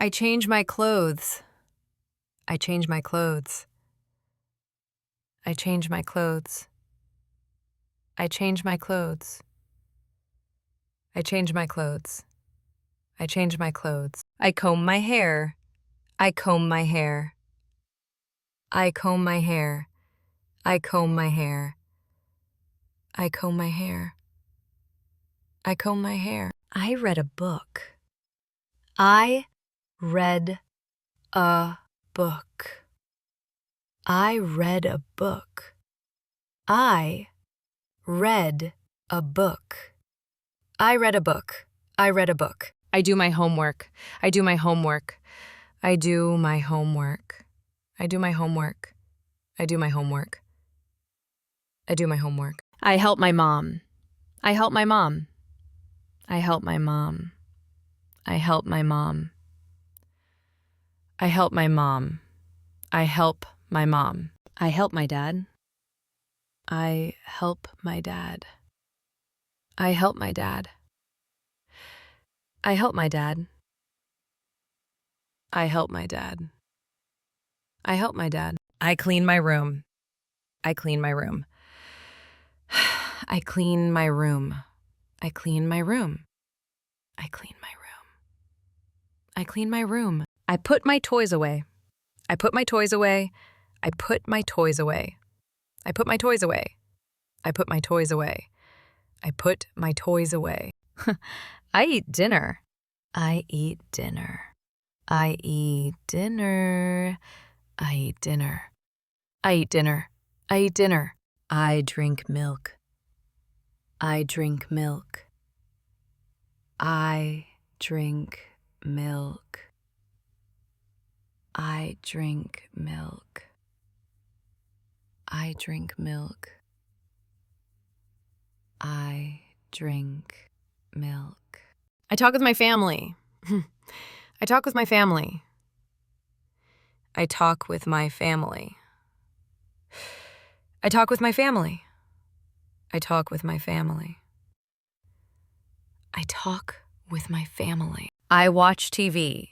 I change my clothes. I change my clothes. I change my clothes. I change my clothes. I change my clothes. I change my clothes. I comb my hair. I comb my hair. I comb my hair. I comb my hair. I comb my hair. I comb my hair. I read a book. I read a book. I read a book. I read a book. I read a book. I read a book. I do my homework. I do my homework. I do my homework. I do my homework. I do my homework. I do my homework. I help my mom. I help my mom. I help my mom. I help my mom. I help my mom. I help my mom. I help my dad. I help my dad. I help my dad. I help my dad. I help my dad. I help my dad. I clean my room. I clean my room. I clean my room. I clean my room. I clean my room. I clean my room. I put my toys away. I put my toys away. I put my toys away. I put my toys away. I put my toys away. I put my toys away. I eat dinner. I eat dinner. I eat dinner. I eat dinner. I eat dinner. I eat dinner. I drink milk. I drink milk. I drink milk. I drink milk. I drink milk. I drink milk. I talk with my family. I talk with my family. I talk with my family. I talk with my family. I talk with my family. I talk with my family. I watch TV.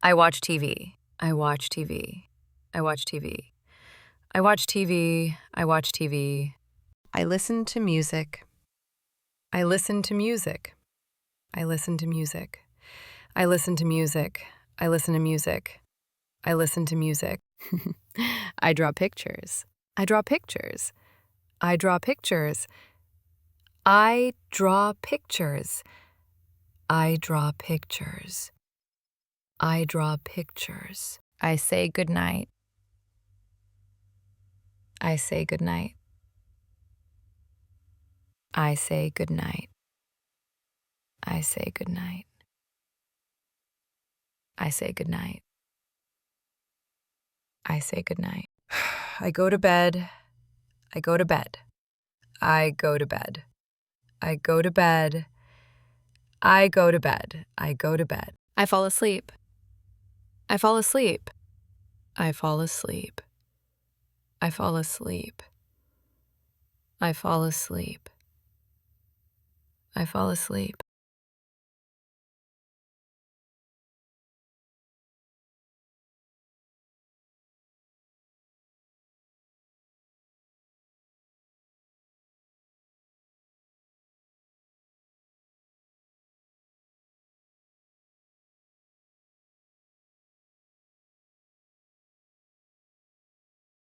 I watch TV. I watch TV. I watch TV. I watch TV. I watch TV. I listen to music. I listen to music. I listen to music. I listen to music. I listen to music. I listen to music. I draw pictures. I draw pictures. I draw pictures. I draw pictures. I draw pictures. I draw pictures. I say goodnight. I say goodnight. I say goodnight. I say goodnight. I say goodnight. I say goodnight. I go to bed. I go to bed. I go to bed. I go to bed. I go to bed. I go to bed. I fall asleep. I fall asleep. I fall asleep. I fall asleep. I fall asleep. I fall asleep.